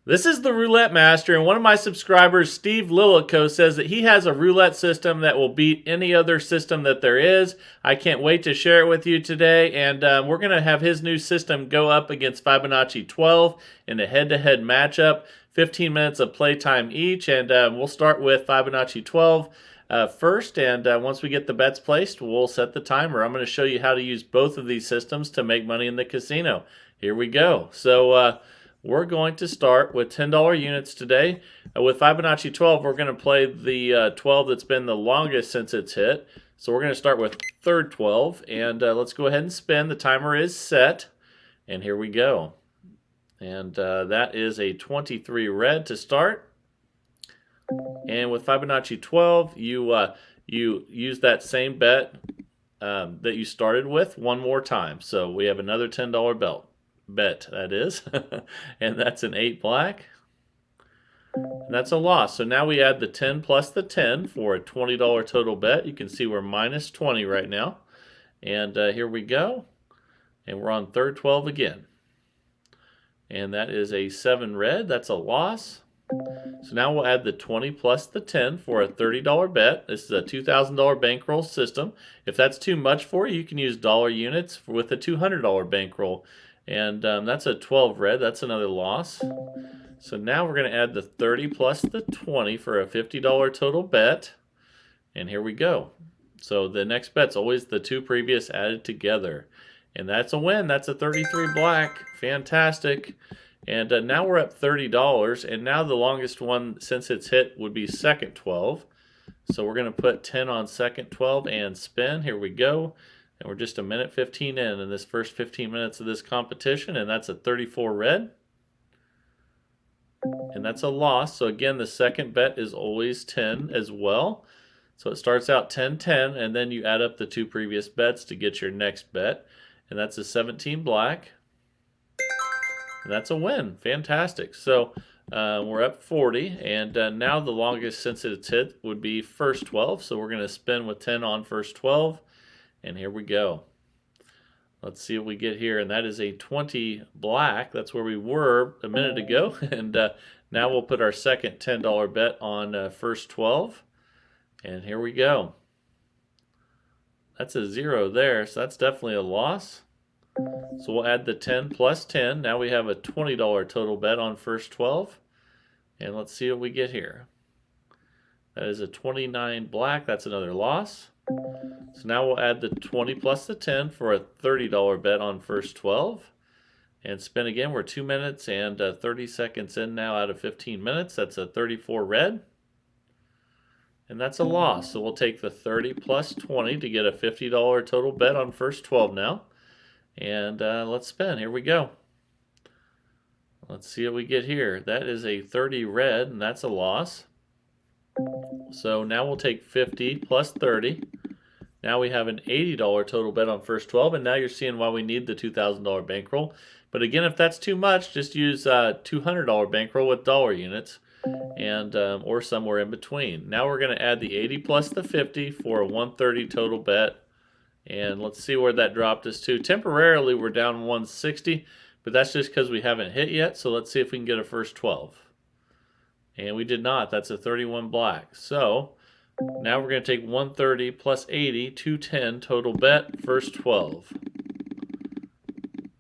This is the Roulette Master, and one of my subscribers, Steve Wilko, says that he has a roulette system that will beat any other system that there is. I can't wait to share it with you today, and we're going to have his new system go up against Fibonacci 12 in a head-to-head matchup. 15 minutes of playtime each, and we'll start with Fibonacci 12 first, and once we get the bets placed, we'll set the timer. I'm going to show you how to use both of these systems to make money in the casino. Here we go. So, we're going to start with $10 units today. With Fibonacci 12, we're going to play the 12 that's been the longest since it's hit. So we're going to start with third 12, and let's go ahead and spin. The timer is set, and here we go. And that is a 23 red to start. And with Fibonacci 12, you use that same bet that you started with one more time. So we have another $10 bet, that is. And that's an 8 black. And that's a loss. So now we add the 10 plus the 10 for a $20 total bet. You can see we're minus 20 right now. And here we go. And we're on third 12 again. And that is a 7 red. That's a loss. So now we'll add the 20 plus the 10 for a $30 bet. This is a $2,000 bankroll system. If that's too much for you, you can use dollar units with a $200 bankroll. And that's a 12 red. That's another loss. So now we're going to add the 30 plus the 20 for a $50 total bet. And here we go. So the next bet's always the two previous added together. And that's a win. That's a 33 black. Fantastic. And now we're up $30. And now the longest one since it's hit would be second 12. So we're going to put 10 on second 12 and spin. Here we go. And we're just a minute 15 in this first 15 minutes of this competition, and that's a 34 red. And that's a loss. So again, the second bet is always 10 as well. So it starts out 10-10, and then you add up the two previous bets to get your next bet. And that's a 17 black. And that's a win. Fantastic. So we're up 40, and now the longest since it's hit would be first 12. So we're going to spin with 10 on first 12. And here we go. Let's see what we get here. And that is a 20 black. That's where we were a minute ago. And now we'll put our second $10 bet on first 12. And here we go. That's a 0 there. So that's definitely a loss. So we'll add the 10 plus 10. Now we have a $20 total bet on first 12. And let's see what we get here. That is a 29 black. That's another loss. So now we'll add the 20 plus the 10 for a $30 bet on first 12. And spin again. We're 2 minutes and 30 seconds in now out of 15 minutes. That's a 34 red. And that's a loss. So we'll take the 30 plus 20 to get a $50 total bet on first 12 now. And let's spin. Here we go. Let's see what we get here. That is a 30 red, and that's a loss. So now we'll take 50 plus 30. Now we have an $80 total bet on first 12, and now you're seeing why we need the $2,000 bankroll. But again, if that's too much, just use $200 bankroll with dollar units, and or somewhere in between. Now we're going to add the 80 plus the 50 for a 130 total bet, and let's see where that dropped us to. Temporarily, we're down 160, but that's just because we haven't hit yet. So let's see if we can get a first 12. And we did not. That's a 31 black. So now we're going to take 130 plus 80, 210 total bet, first 12.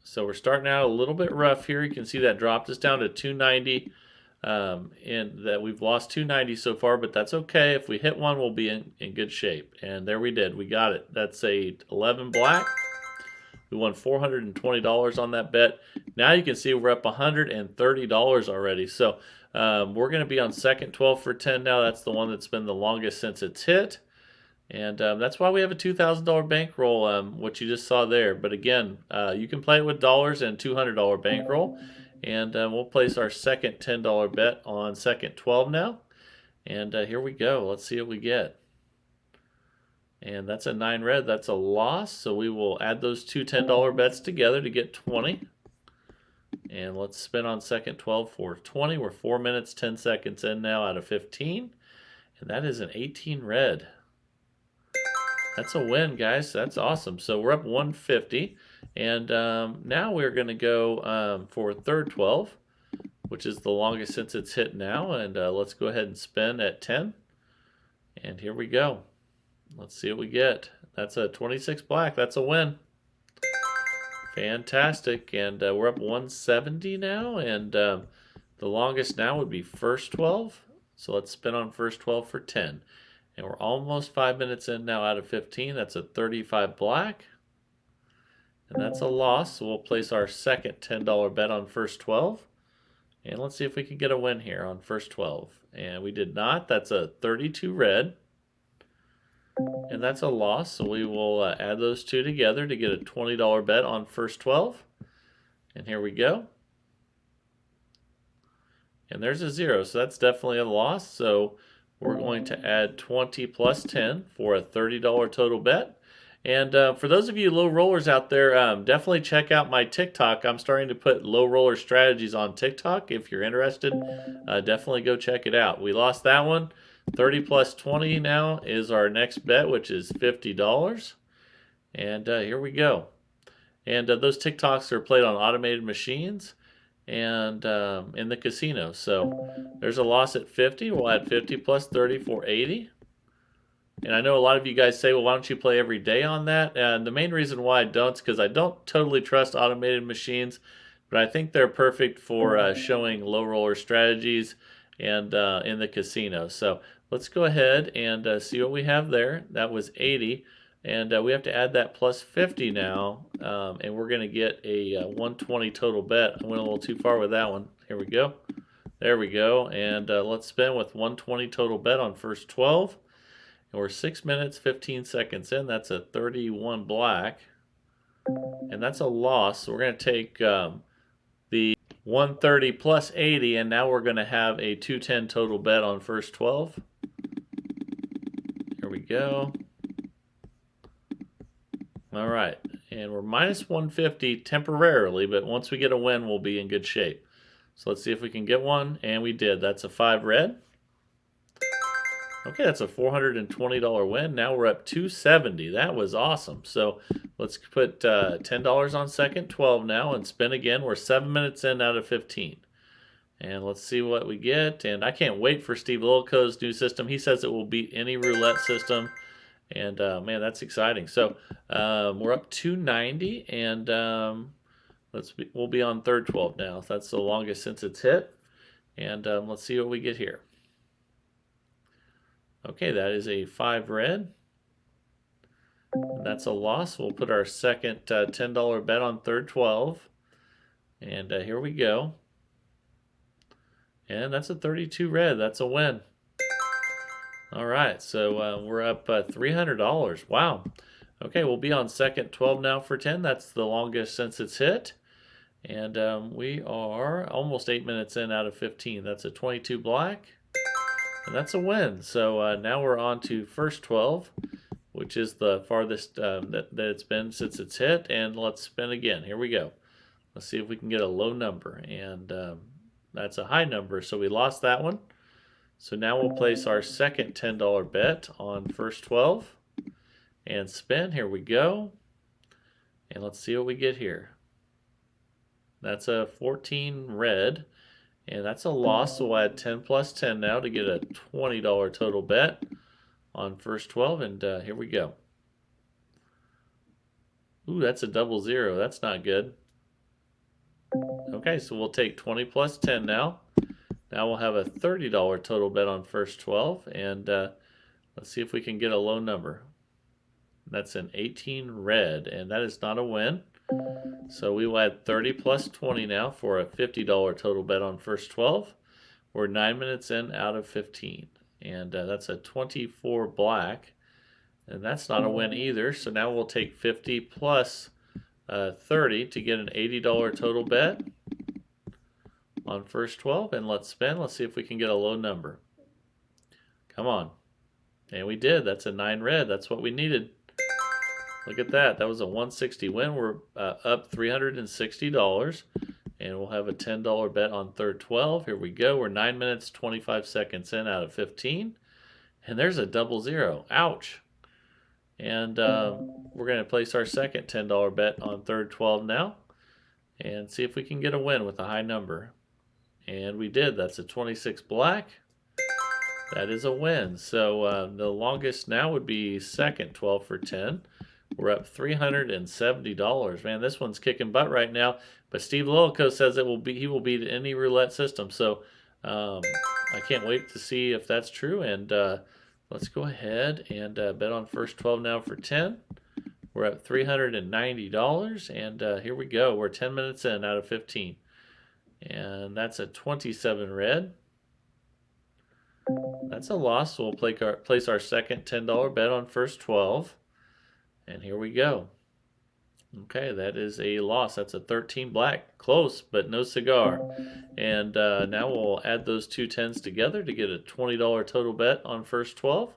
So we're starting out a little bit rough here. You can see that dropped us down to 290, and that we've lost 290 so far, but that's okay. If we hit one, we'll be in good shape. And there we did. We got it. That's a 11 black. We won $420 on that bet. Now you can see we're up $130 already. So we're going to be on second 12 for 10 now. That's the one that's been the longest since it's hit. And that's why we have a $2,000 bankroll, what you just saw there. But again, you can play it with dollars and $200 bankroll. And we'll place our second $10 bet on second 12 now. And here we go. Let's see what we get. And that's a 9 red. That's a loss. So we will add those two $10 bets together to get 20. And let's spin on second 12 for 20. We're 4 minutes, 10 seconds in now out of 15. And that is an 18 red. That's a win, guys. That's awesome. So we're up 150. And now we're going to go for third 12. which is the longest since it's hit now. And let's go ahead and spin at 10. And here we go. Let's see what we get. That's a 26 black. That's a win. Fantastic. And we're up 170 now. And the longest now would be first 12. So let's spin on first 12 for 10. And we're almost 5 minutes in now out of 15. That's a 35 black. And that's a loss. So we'll place our second $10 bet on first 12. And let's see if we can get a win here on first 12. And we did not. That's a 32 red. And that's a loss. So we will add those two together to get a $20 bet on first 12. And here we go. And there's a 0. So that's definitely a loss. So we're going to add 20 plus 10 for a $30 total bet. And for those of you low rollers out there, definitely check out my TikTok. I'm starting to put low roller strategies on TikTok. If you're interested, definitely go check it out. We lost that one. 30 plus 20 now is our next bet, which is $50. And here we go. And those TikToks are played on automated machines and in the casino. So there's a loss at 50. We'll add 50 plus 30 for 80. And I know a lot of you guys say, well, why don't you play every day on that? And the main reason why I don't is because I don't totally trust automated machines, but I think they're perfect for showing low roller strategies and in the casino. So let's go ahead and see what we have there. That was 80. And we have to add that plus 50 now, and we're going to get a 120 total bet. I went a little too far with that one. Here we go. There we go. And let's spin with 120 total bet on first 12. And we're 6 minutes, 15 seconds in. That's a 31 black. And that's a loss. So we're going to take the 130 plus 80, and now we're going to have a 210 total bet on first 12. Here we go. All right. And we're minus 150 temporarily, but once we get a win, we'll be in good shape. So let's see if we can get one. And we did. That's a 5 red. Okay, that's a $420 win. Now we're up 270. That was awesome. So let's put $10 on second 12 now and spin again. We're 7 minutes in out of 15. And let's see what we get. And I can't wait for Steve Wilko's new system. He says it will beat any roulette system. And man, that's exciting. So we're up 290, and we'll be on third 12 now. That's the longest since it's hit. And let's see what we get here. Okay, that is a 5 red. And that's a loss. We'll put our second $10 bet on third 12. And here we go. And that's a 32 red. That's a win. All right, so we're up $300. Wow. Okay, we'll be on second 12 now for 10. That's the longest since it's hit. And we are almost 8 minutes in out of 15. That's a 22 black. And that's a win. So now we're on to first 12, which is the farthest that it's been since it's hit. And let's spin again. Here we go. Let's see if we can get a low number. And that's a high number, so we lost that one. So now we'll place our second $10 bet on first 12 and spin. Here we go. And let's see what we get here. That's a 14 red. And that's a loss, so we'll add 10 plus 10 now to get a $20 total bet on first 12. And here we go. Ooh, that's a double 0. That's not good. Okay, so we'll take 20 plus 10 now. Now we'll have a $30 total bet on first 12. And let's see if we can get a low number. That's an 18 red, and that is not a win. So we will add 30 plus 20 now for a $50 total bet on first 12. We're 9 minutes in out of 15. And that's a 24 black. And that's not a win either. So now we'll take 50 plus 30 to get an $80 total bet on first 12. And let's spin. Let's see if we can get a low number. Come on. And we did. That's a 9 red. That's what we needed. Look at that. That was a 160 win. We're up $360. And we'll have a $10 bet on third 12. Here we go. We're 9 minutes, 25 seconds in out of 15. And there's a double 0. Ouch. And we're going to place our second $10 bet on third 12 now. And see if we can get a win with a high number. And we did. That's a 26 black. That is a win. So the longest now would be second, 12 for 10. We're up $370. Man, this one's kicking butt right now. But Steve Lillico says he will beat any roulette system. So I can't wait to see if that's true. And let's go ahead and bet on first 12 now for 10. We're at $390. And here we go. We're 10 minutes in out of 15. And that's a 27 red. That's a loss, so we'll place our second $10 bet on first 12. And here we go. Okay, that is a loss. That's a 13 black. Close, but no cigar. And now we'll add those two 10s together to get a $20 total bet on first 12.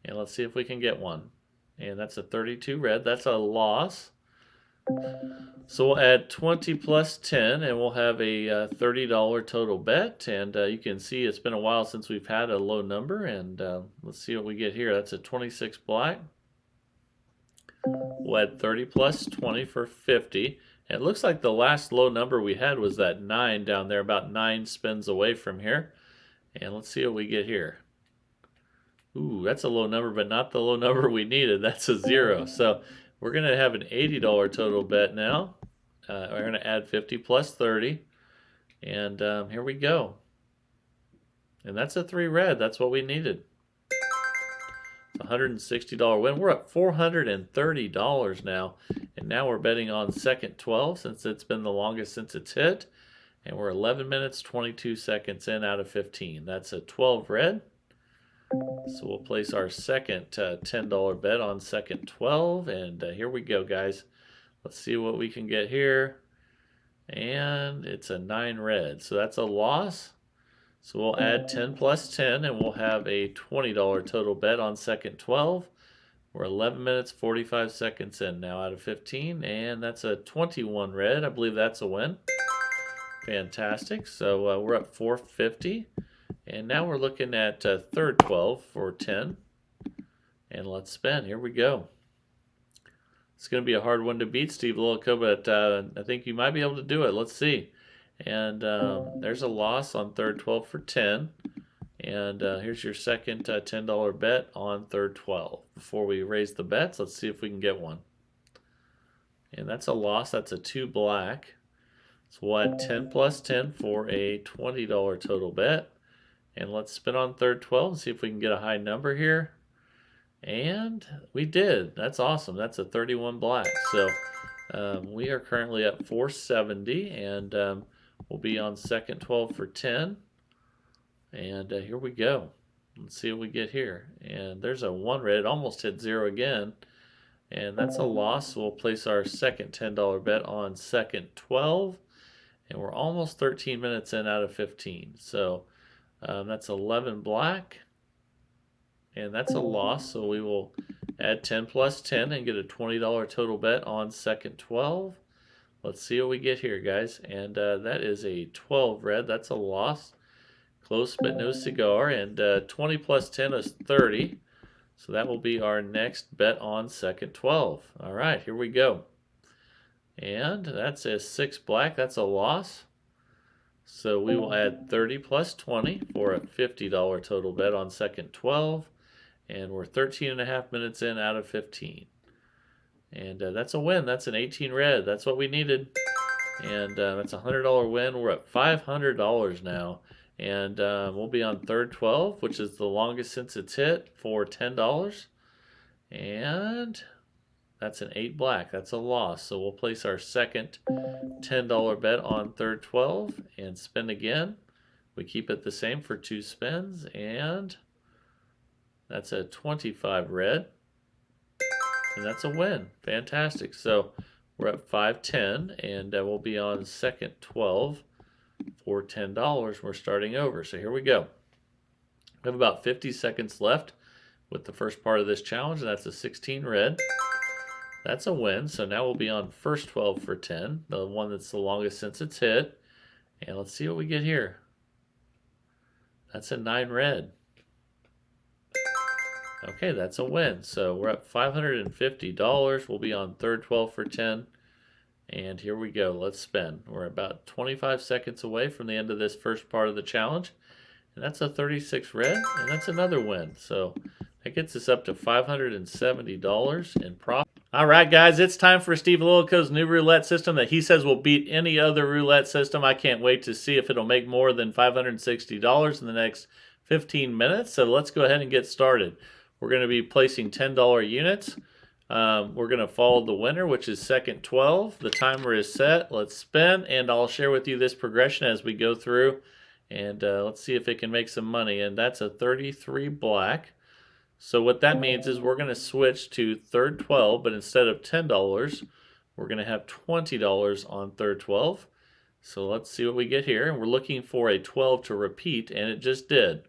And let's see if we can get one. And that's a 32 red. That's a loss. So we'll add 20 plus 10 and we'll have a $30 total bet. And you can see it's been a while since we've had a low number. And let's see what we get here. That's a 26 black. We'll add 30 plus 20 for 50. And it looks like the last low number we had was that 9 down there, about 9 spins away from here. And let's see what we get here. Ooh, that's a low number, but not the low number we needed. That's a 0. So we're going to have an $80 total bet now. We're going to add 50 plus 30. And here we go. And that's a 3 red. That's what we needed. It's a $160 win. We're up $430 now. And now we're betting on second 12 since it's been the longest since it's hit. And we're 11 minutes, 22 seconds in out of 15. That's a 12 red. So we'll place our second $10 bet on second 12. And here we go, guys. Let's see what we can get here. And it's a 9 red. So that's a loss. So we'll add 10 plus 10 and we'll have a $20 total bet on second 12. We're 11 minutes, 45 seconds in now out of 15. And that's a 21 red. I believe that's a win. Fantastic. So we're up $450. And now we're looking at third 12 for 10. And let's spin. Here we go. It's going to be a hard one to beat, Steve Lillico, but I think you might be able to do it. Let's see. And there's a loss on third 12 for 10. And here's your second $10 bet on third 12. Before we raise the bets, let's see if we can get one. And that's a loss. That's a 2 black. So we'll add 10 plus 10 for a $20 total bet. And let's spin on third 12 and see if we can get a high number here. And we did. That's awesome. That's a 31 black. So we are currently at 470 and we'll be on second 12 for 10. And here we go. Let's see what we get here. And there's a 1 red. It almost hit 0 again. And that's a loss. So we'll place our second $10 bet on second 12. And we're almost 13 minutes in out of 15. So that's 11 black. And that's a loss. So we will add 10 plus 10 and get a $20 total bet on second 12. Let's see what we get here, guys. And that is a 12 red. That's a loss. Close but no cigar. And 20 plus 10 is 30. So that will be our next bet on second 12. All right, here we go. And that's a 6 black. That's a loss. So we will add 30 plus 20 for a $50 total bet on second 12. And we're 13 and a half minutes in out of 15. And that's a win. That's an 18 red. That's what we needed. And that's a $100 win. We're at $500 now. And we'll be on third 12, which is the longest since it's hit, for $10. And that's an 8 black. That's a loss. So we'll place our second $10 bet on third 12 and spin again. We keep it the same for 2 spins. And that's a 25 red. And that's a win. Fantastic. So we're at 510 and we'll be on second 12 for $10. We're starting over. So here we go. We have about 50 seconds left with the first part of this challenge, and that's a 16 red. That's a win. So now we'll be on first 12 for 10, the one that's the longest since it's hit. And let's see what we get here. That's a 9 red. Okay, that's a win. So we're at $550. We'll be on third 12 for 10. And here we go. Let's spin. We're about 25 seconds away from the end of this first part of the challenge. And that's a 36 red, and that's another win. So that gets us up to $570 in profit. All right, guys, it's time for Steve Wilko's new roulette system that he says will beat any other roulette system. I can't wait to see if it'll make more than $560 in the next 15 minutes. So let's go ahead and get started. We're going to be placing $10 units. We're going to follow the winner, which is second 12. The timer is set. Let's spin, and I'll share with you this progression as we go through. And let's see if it can make some money. And that's a 33 black. So what that means is we're going to switch to third 12, but instead of $10, we're going to have $20 on third 12. So let's see what we get here. And we're looking for a 12 to repeat, and it just did.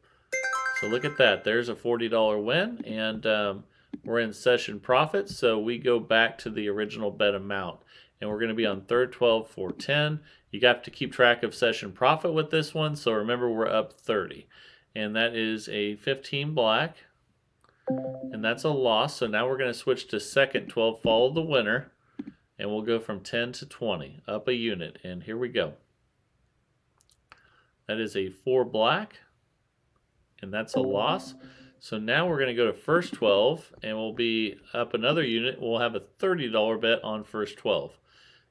So look at that. There's a $40 win, and we're in session profit, so we go back to the original bet amount. And we're going to be on third 12 for 10. You got to keep track of session profit with this one, so remember we're up 30. And that is a 15 black. And that's a loss, so now we're going to switch to second 12, follow the winner, and we'll go from 10 to 20, up a unit, and here we go. That is a 4 black, and that's a loss. So now we're going to go to first 12, and we'll be up another unit. We'll have a $30 bet on first 12.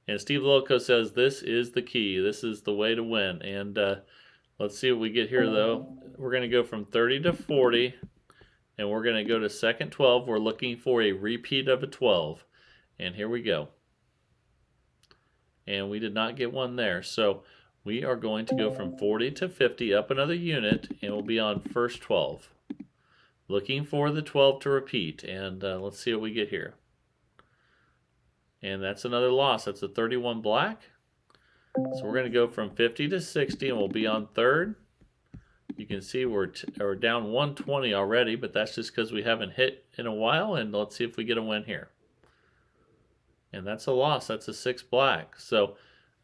And Steve Wilko says this is the key. This is the way to win. And let's see what we get here, though. We're going to go from 30 to 40. And we're going to go to second 12. We're looking for a repeat of a 12. And here we go. And we did not get one there. So we are going to go from 40 to 50, up another unit, and we'll be on first 12. Looking for the 12 to repeat. And let's see what we get here. And that's another loss. That's a 31 black. So we're going to go from 50 to 60, and we'll be on third. You can see we're down 120 already, but that's just because we haven't hit in a while. And let's see if we get a win here. And that's a loss. That's a 6 black. So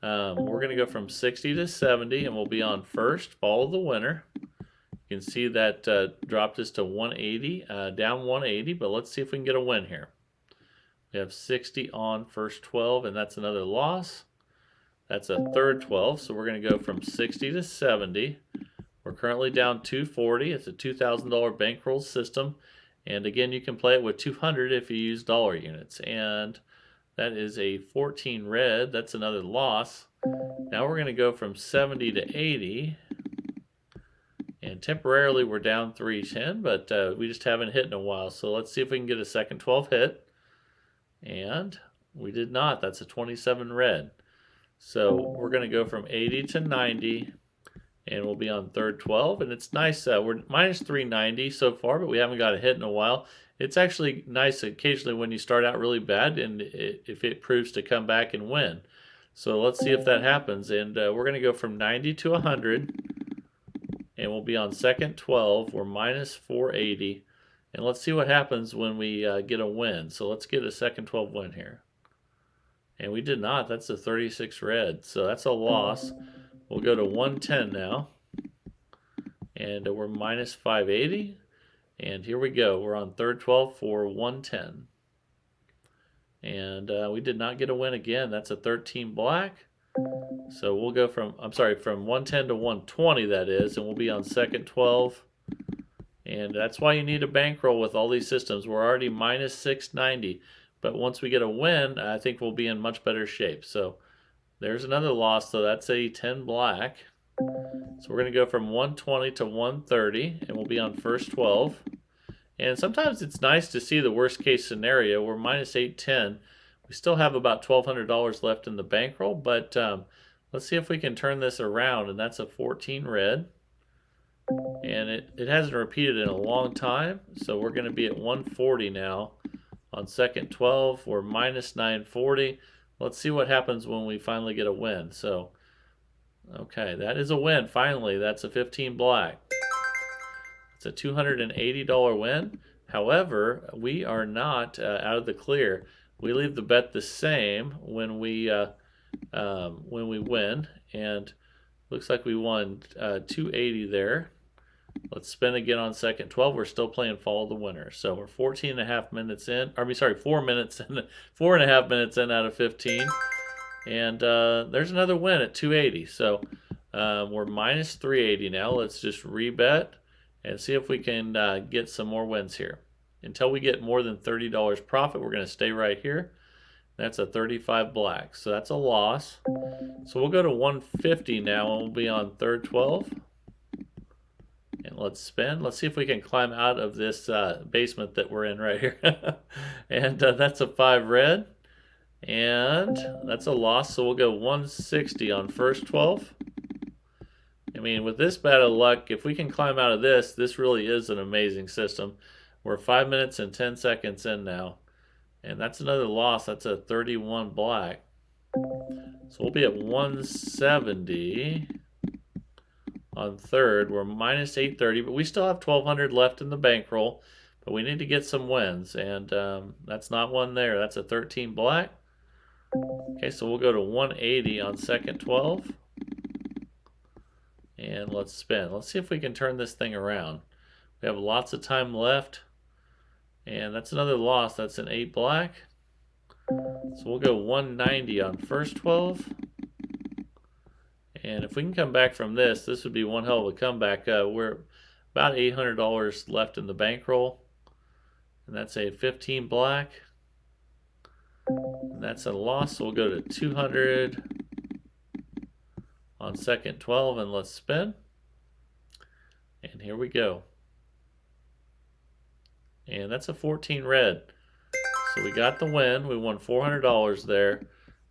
we're going to go from 60 to 70, and we'll be on first. Follow the winner. You can see that dropped us to 180, down 180, but let's see if we can get a win here. We have 60 on first 12, and that's another loss. That's a third 12, so we're going to go from 60 to 70. We're currently down 240. It's a $2,000 bankroll system. And again, you can play it with 200 if you use dollar units. And that is a 14 red. That's another loss. Now we're going to go from 70 to 80. And temporarily we're down 310, but we just haven't hit in a while. So let's see if we can get a second 12 hit. And we did not. That's a 27 red. So we're going to go from 80 to 90. And we'll be on third 12, and it's nice. We're minus 390 so far, but we haven't got a hit in a while. It's actually nice occasionally when you start out really bad, and if it proves to come back and win. So let's see if that happens. And we're going to go from 90 to 100, and we'll be on second 12. We're minus 480, and let's see what happens when we get a win. So let's get a second 12 win here. And we did not. That's a 36 red, so that's a loss. We'll go to 110 now, and we're minus 580, and here we go. We're on third 12 for 110, and we did not get a win again. That's a 13 black, so we'll go from 110 to 120, that is, and we'll be on second 12, and that's why you need a bankroll with all these systems. We're already minus 690, but once we get a win, I think we'll be in much better shape. So there's another loss, so that's a 10 black. So we're going to go from 120 to 130, and we'll be on first 12. And sometimes it's nice to see the worst case scenario. We're minus 810. We still have about $1,200 left in the bankroll, but let's see if we can turn this around, and that's a 14 red. And it hasn't repeated in a long time, so we're going to be at 140 now. On second 12, we're minus 940. Let's see what happens when we finally get a win. So, okay, that is a win, finally. That's a 15 black. It's a $280 win. However, we are not out of the clear. We leave the bet the same when we win, and looks like we won 280 there. Let's spin again on second 12. We're still playing follow the winner. So we're 14 and a half minutes in. 4 minutes in, 4.5 minutes in out of 15. And there's another win at 280. So we're minus 380 now. Let's just rebet and see if we can get some more wins here. Until we get more than $30 profit, we're going to stay right here. That's a 35 black. So that's a loss. So we'll go to 150 now, and we'll be on third 12. And let's spin. Let's see if we can climb out of this basement that we're in right here. And that's a 5 red. And that's a loss, so we'll go 160 on first 12. I mean, with this bad of luck, if we can climb out of this, this really is an amazing system. We're 5 minutes and 10 seconds in now. And that's another loss. That's a 31 black. So we'll be at 170 on third. We're minus 830, but we still have 1,200 left in the bankroll. But we need to get some wins, and that's not one there. That's a 13 black. Okay, so we'll go to 180 on second 12. And let's spin. Let's see if we can turn this thing around. We have lots of time left. And that's another loss. That's an 8 black. So we'll go 190 on first 12. And if we can come back from this, this would be one hell of a comeback. We're about $800 left in the bankroll. And that's a 15 black. And that's a loss, so we'll go to 200 on second 12, and let's spin. And here we go. And that's a 14 red. So we got the win. We won $400 there.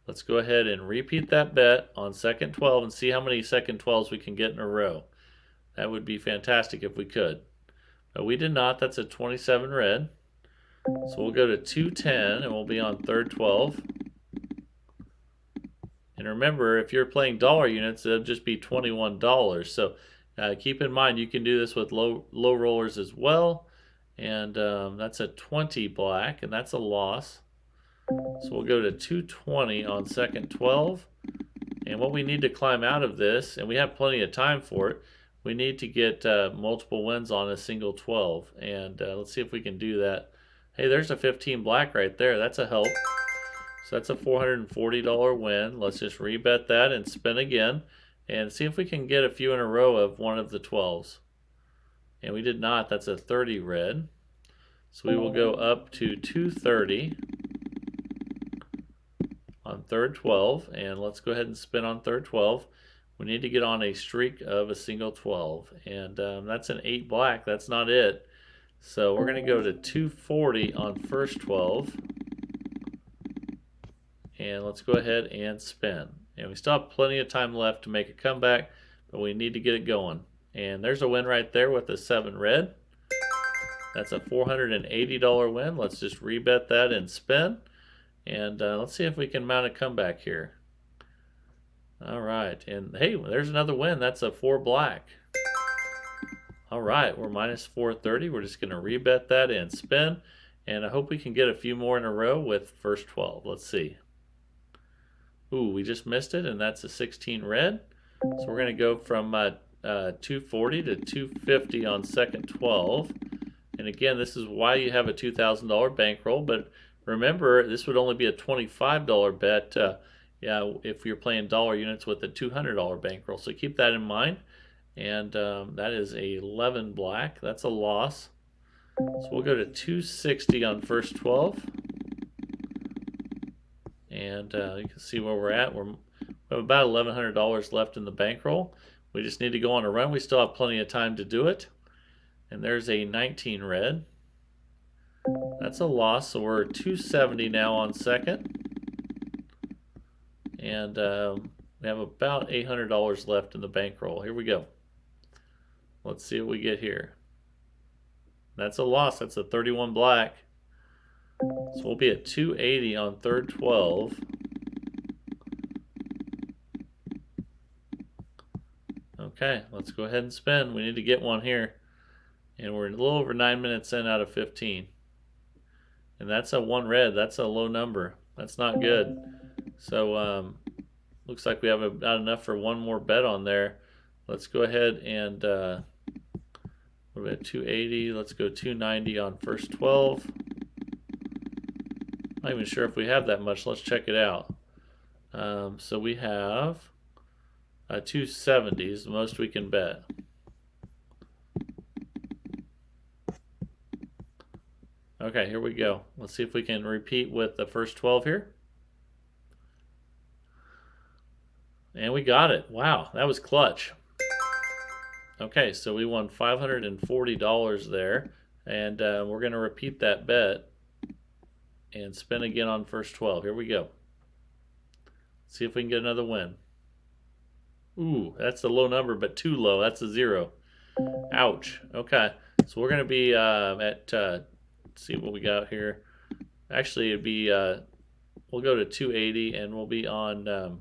Let's go ahead and repeat that bet on second 12 and see how many second 12s we can get in a row. That would be fantastic if we could. But we did not. That's a 27 red. So we'll go to 210 and we'll be on third 12. And remember, if you're playing dollar units, it'll just be $21. So keep in mind you can do this with low rollers as well. And that's a 20 black, and that's a loss. So we'll go to 220 on second 12. And what we need to climb out of this, and we have plenty of time for it, we need to get multiple wins on a single 12. And let's see if we can do that. Hey, there's a 15 black right there. That's a help. So that's a $440 win. Let's just rebet that and spin again and see if we can get a few in a row of one of the 12s. And we did not. That's a 30 red. So we will go up to 230 on third 12. And let's go ahead and spin on third 12. We need to get on a streak of a single 12. And that's an 8 black. That's not it. So we're going to go to 240 on first 12. And let's go ahead and spin. And we still have plenty of time left to make a comeback, but we need to get it going. And there's a win right there with a 7 red. That's a $480 win. Let's just rebet that and spin. And let's see if we can mount a comeback here. All right. And hey, there's another win. That's a 4 black. All right, we're minus 430. We're just going to rebet that and spin. And I hope we can get a few more in a row with first 12. Let's see. Ooh, we just missed it, and that's a 16 red. So we're going to go from 240 to 250 on second 12. And again, this is why you have a $2,000 bankroll. But remember, this would only be a $25 bet if you're playing dollar units with a $200 bankroll. So keep that in mind. And that is a 11 black. That's a loss. So we'll go to 260 on first 12. And you can see where we're at. We have about $1,100 left in the bankroll. We just need to go on a run. We still have plenty of time to do it. And there's a 19 red. That's a loss. So we're 270 now on second. And we have about $800 left in the bankroll. Here we go. Let's see what we get here. That's a loss. That's a 31 black. So we'll be at 280 on third 12. Okay, let's go ahead and spin. We need to get one here. And we're a little over 9 minutes in out of 15. And that's a 1 red. That's a low number. That's not good. So looks like we have about enough for one more bet on there. Let's go ahead and we're at 280. Let's go 290 on first 12. Not even sure if we have that much. Let's check it out. So we have 270 is the most we can bet. Okay, here we go. Let's see if we can repeat with the first 12 here. And we got it. Wow, that was clutch. Okay, so we won $540 there. And we're going to repeat that bet and spin again on first 12. Here we go. See if we can get another win. Ooh, that's a low number, but too low. That's a 0. Ouch. Okay, so we're going to be at, let's see what we got here. Actually, it'd be, we'll go to 280 and we'll be on,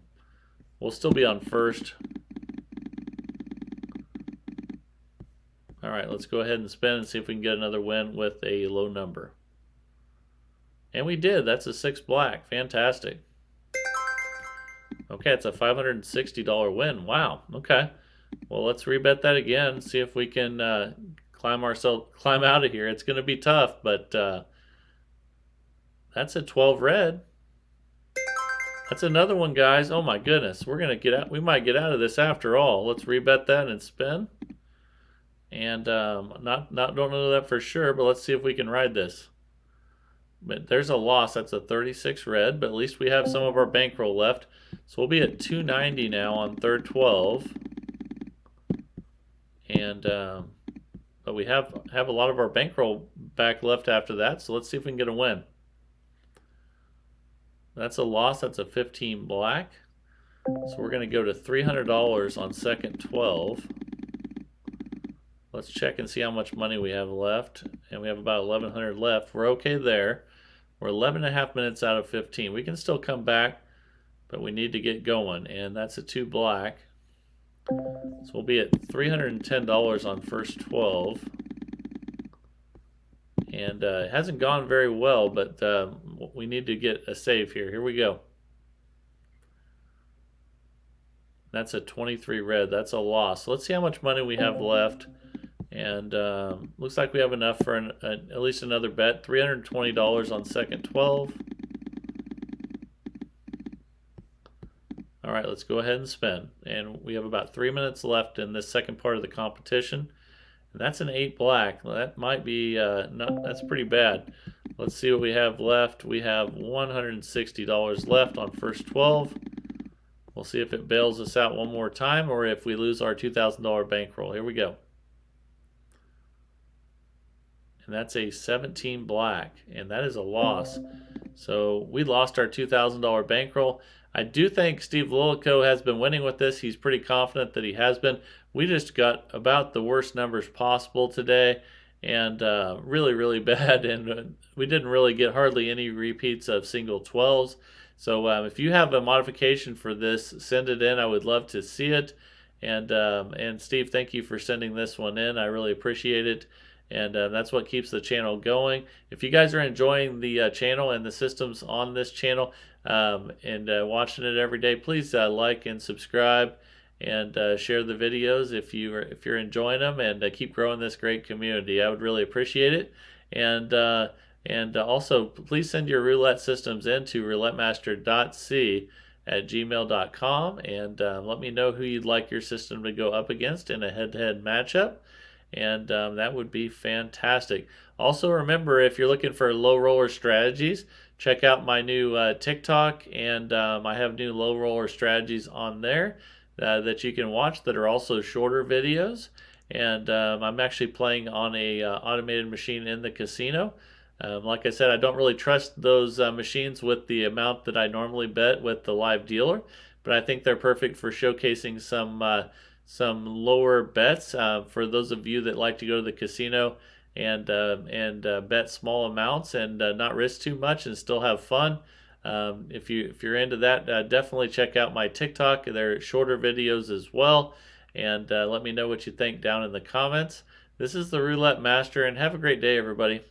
we'll still be on first. All right, let's go ahead and spin and see if we can get another win with a low number. And we did. That's a 6 black. Fantastic. Okay, it's a $560 win. Wow. Okay. Well, let's rebet that again. See if we can climb out of here. It's going to be tough, but that's a 12 red. That's another one, guys. Oh my goodness. We're going to get out. We might get out of this after all. Let's rebet that and spin. And don't know that for sure, but let's see if we can ride this. But there's a loss. That's a 36 red, but at least we have some of our bankroll left. So we'll be at 290 now on third 12. And but we have a lot of our bankroll back left after that. So let's see if we can get a win. That's a loss. That's a 15 black. So we're going to go to $300 on second 12. Let's check and see how much money we have left. And we have about 1,100 left. We're okay there. We're 11.5 minutes out of 15. We can still come back, but we need to get going. And that's a 2 black. So we'll be at $310 on first 12. And it hasn't gone very well, but we need to get a save here. Here we go. That's a 23 red. That's a loss. So let's see how much money we have left. And looks like we have enough for at least another bet. $320 on second 12. All right, let's go ahead and spin. And we have about 3 minutes left in this second part of the competition. And that's an 8 black. That might be, that's pretty bad. Let's see what we have left. We have $160 left on first 12. We'll see if it bails us out one more time or if we lose our $2,000 bankroll. Here we go. And that's a 17 black, and that is a loss. So we lost our $2,000 bankroll. I do think Steve Wilko has been winning with this. He's pretty confident that he has been. We just got about the worst numbers possible today, and really, really bad. And we didn't really get hardly any repeats of single 12s. So if you have a modification for this, send it in. I would love to see it. And Steve, thank you for sending this one in. I really appreciate it. And that's what keeps the channel going. If you guys are enjoying the channel and the systems on this channel and watching it every day, please like and subscribe and share the videos if you're enjoying them, and keep growing this great community. I would really appreciate it. And also, please send your roulette systems into roulettemaster.c@gmail.com and let me know who you'd like your system to go up against in a head-to-head matchup. And that would be fantastic. Also, remember, if you're looking for low roller strategies, check out my new TikTok, and I have new low roller strategies on there that you can watch that are also shorter videos. And I'm actually playing on a automated machine in the casino. Like I said, I don't really trust those machines with the amount that I normally bet with the live dealer, but I think they're perfect for showcasing some lower bets for those of you that like to go to the casino and bet small amounts and not risk too much and still have fun. If you're into that, definitely check out my TikTok. They're shorter videos as well, and let me know what you think down in the comments. This is the Roulette Master, and have a great day, everybody.